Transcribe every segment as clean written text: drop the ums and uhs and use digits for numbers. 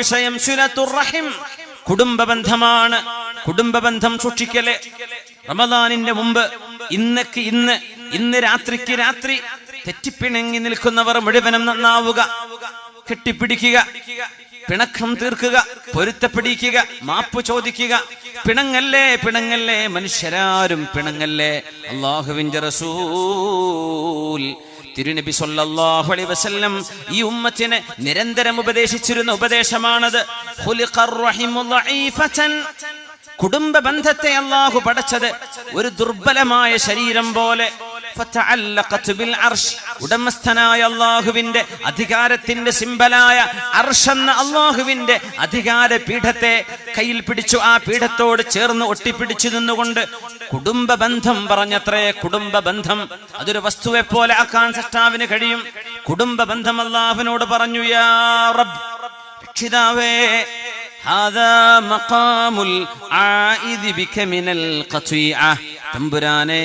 വിഷയം സിലത്തുർ റഹിം, കുടുംബബന്ധമാണ്. കുടുംബബന്ധം സൂക്ഷിക്കല്. റമദാനിന്റെ മുമ്പ് ഇന്ന് രാത്രിക്ക് രാത്രി തെറ്റിപ്പിണങ്ങി നിൽക്കുന്നവർ മുഴുവനും നന്നാവുക, കെട്ടിപ്പിടിക്കുക, പിണക്കം തീർക്കുക, പൊരുത്തപ്പിടിക്കുക, മാപ്പ് ചോദിക്കുക. പിണങ്ങല്ലേ മനുഷ്യരാരും പിണങ്ങല്ലേ. അല്ലാഹുവിന്റെ റസൂൽ തിരുനബി സല്ലല്ലാഹു അലൈഹി വസല്ലം ഈ ഉമ്മത്തിനെ നിരന്തരം ഉപദേശിച്ചിരുന്ന ഉപദേശമാണത്. ഖുലിഖർ റഹിമു ദഈഫതൻ, കുടുംബ ബന്ധത്തെ അല്ലാഹു പടച്ചത് ഒരു ദുർബലമായ ശരീരം പോലെ. ഉടമസ്ഥനായ അല്ലാഹുവിന്റെ അധികാരത്തിന്റെ സിംബലായ അർശ് എന്ന അല്ലാഹുവിന്റെ അധികാര പീഠത്തെ കയ്യിൽ പിടിച്ചു. ആ പീഠത്തോട് ചേർന്ന് ഒട്ടിപ്പിടിച്ചു നിന്നുകൊണ്ട് കുടുംബ ബന്ധം പറഞ്ഞത്രേ. കുടുംബ ബന്ധം അതൊരു വസ്തുവെ പോലെ ആക്കാൻ സൃഷ്ടാവിന് കഴിയും. കുടുംബ ബന്ധം അല്ലാഹുവിനോട് പറഞ്ഞു, യാ റബ്ബ്, രക്ഷിതാവേ, തമ്പുരാനെ,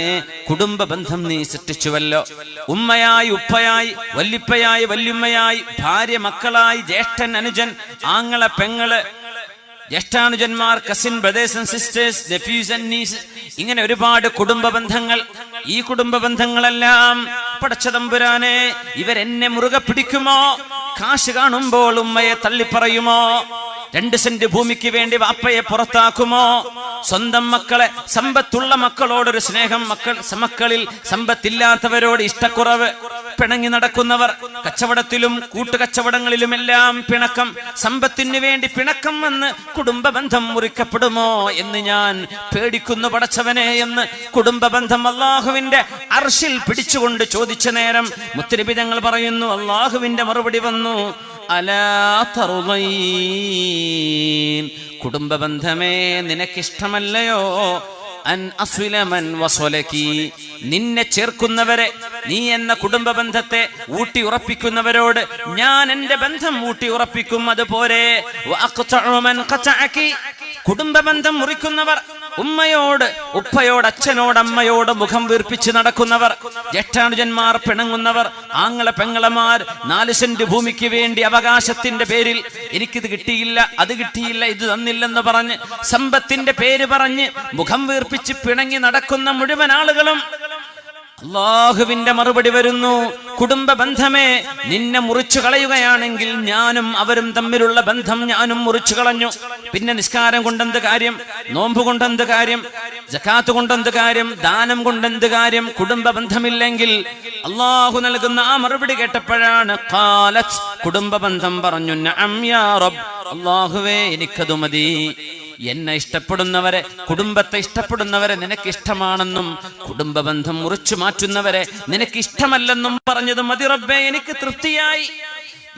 കുടുംബ ബന്ധം നീ സൃഷ്ടിച്ചുവല്ലോ. ഉമ്മയായി, ഉപ്പയായി, വല്ലിപ്പയായി, വല്യുമ്മയായി, ഭാര്യ, മക്കളായി, ജ്യേഷ്ഠൻ, അനുജൻ, ആങ്ങള, പെങ്ങള്, ജ്യേഷ്ഠാനുജന്മാർ, cousin, brothers and sisters, nephews and nieces, ഇങ്ങനെ ഒരുപാട് കുടുംബ ബന്ധങ്ങൾ. ഈ കുടുംബ ബന്ധങ്ങളെല്ലാം പടച്ച തമ്പുരാനെ, ഇവരെന്നെ മുറുകെ പിടിക്കുമോ? കാശ് കാണുമ്പോൾ ഉമ്മയെ തള്ളിപ്പറയുമോ? 2 സെന്റ് ഭൂമിക്ക് വേണ്ടി വാപ്പയെ പുറത്താക്കുമോ? സ്വന്തം മക്കളെ, സമ്പത്തുള്ള മക്കളോടൊരു സ്നേഹം, മക്കളിൽ സമ്പത്തില്ലാത്തവരോട് ഇഷ്ടക്കുറവ്, പിണങ്ങി നടക്കുന്നവർ, കച്ചവടത്തിലും കൂട്ടുകച്ചവടങ്ങളിലുമെല്ലാം പിണക്കം, സമ്പത്തിന് വേണ്ടി പിണക്കം വന്ന് കുടുംബ ബന്ധം മുറിക്കപ്പെടുമോ എന്ന് ഞാൻ പേടിക്കുന്നു പടച്ചവനെ എന്ന് കുടുംബ ബന്ധം അല്ലാഹുവിന്റെ അർശിൽ പിടിച്ചുകൊണ്ട് ചോദിച്ച നേരം മുത്തുനബി തങ്ങൾ പറയുന്നു, അല്ലാഹുവിന്റെ മറുപടി വന്നു, അലാ തർളീൻ, കുടുംബ ബന്ധമേ നിനക്കിഷ്ടമല്ലയോ? അൻ അസ്വില മൻ വസലകി, നിന്നെ ചേർക്കുന്നവരെ, നീ എന്ന കുടുംബ ബന്ധത്തെ ഊട്ടി ഉറപ്പിക്കുന്നവരോട് ഞാൻ എന്റെ ബന്ധം ഊട്ടി ഉറപ്പിക്കും. അതുപോലെ വഅഖ്തഉ മൻ ഖതഅകി, കുടുംബ ബന്ധം മുറിക്കുന്നവർ, ഉമ്മയോട്, ഉപ്പയോട്, അച്ഛനോട്, അമ്മയോട് മുഖം വീർപ്പിച്ച് നടക്കുന്നവർ, ജ്യേഷ്ഠാനുജന്മാർ പിണങ്ങുന്നവർ, ആങ്ങളെ പെങ്ങളമാർ 4 സെന്റ് ഭൂമിക്ക് വേണ്ടി അവകാശത്തിന്റെ പേരിൽ എനിക്കിത് കിട്ടിയില്ല, അത് കിട്ടിയില്ല, ഇത് തന്നില്ലെന്ന് പറഞ്ഞ് സമ്പത്തിന്റെ പേര് പറഞ്ഞ് മുഖം വീർപ്പിച്ച് പിണങ്ങി നടക്കുന്ന മുഴുവൻ ആളുകളും അല്ലാഹുവിന്റെ മറുപടി വരുന്നു, കുടുംബ ബന്ധമേ, നിന്നെ മുറിച്ചു കളയുകയാണെങ്കിൽ ഞാനും അവരും തമ്മിലുള്ള ബന്ധം ഞാനും മുറിച്ചു കളഞ്ഞു. പിന്നെ നിസ്കാരം കൊണ്ടെന്ത് കാര്യം? നോമ്പ് കൊണ്ടെന്ത് കാര്യം? സകാത്ത് കൊണ്ടെന്ത് കാര്യം? ദാനം കൊണ്ടെന്ത് കാര്യം? കുടുംബ ബന്ധമില്ലെങ്കിൽ. അല്ലാഹു നൽകുന്ന ആ മറുപടി കേട്ടപ്പോഴാണ് ഖാലത്ത്, കുടുംബ ബന്ധം പറഞ്ഞു, നഅം യാ റബ്ബ്, അല്ലാഹുവേ, എനിക്കതു മതി. എന്നെ ഇഷ്ടപ്പെടുന്നവരെ, കുടുംബത്തെ ഇഷ്ടപ്പെടുന്നവരെ നിനക്ക് ഇഷ്ടമാണെന്നും കുടുംബ ബന്ധം മുറിച്ചു മാറ്റുന്നവരെ നിനക്ക് ഇഷ്ടമല്ലെന്നും പറഞ്ഞത് മതി റബ്ബേ, എനിക്ക് തൃപ്തിയായി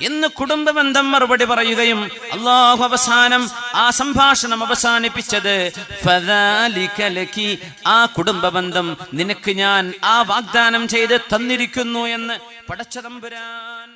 എന്ന് കുടുംബ ബന്ധം മറുപടി പറയുകയും അല്ലാഹു അവസാനം ആ സംഭാഷണം അവസാനിപ്പിച്ചത് ഫദാലിക ലകി, ആ കുടുംബ ബന്ധം നിനക്ക് ഞാൻ ആ വാഗ്ദാനം ചെയ്ത് തന്നിരിക്കുന്നു എന്ന് പടച്ച തമ്പുരാൻ.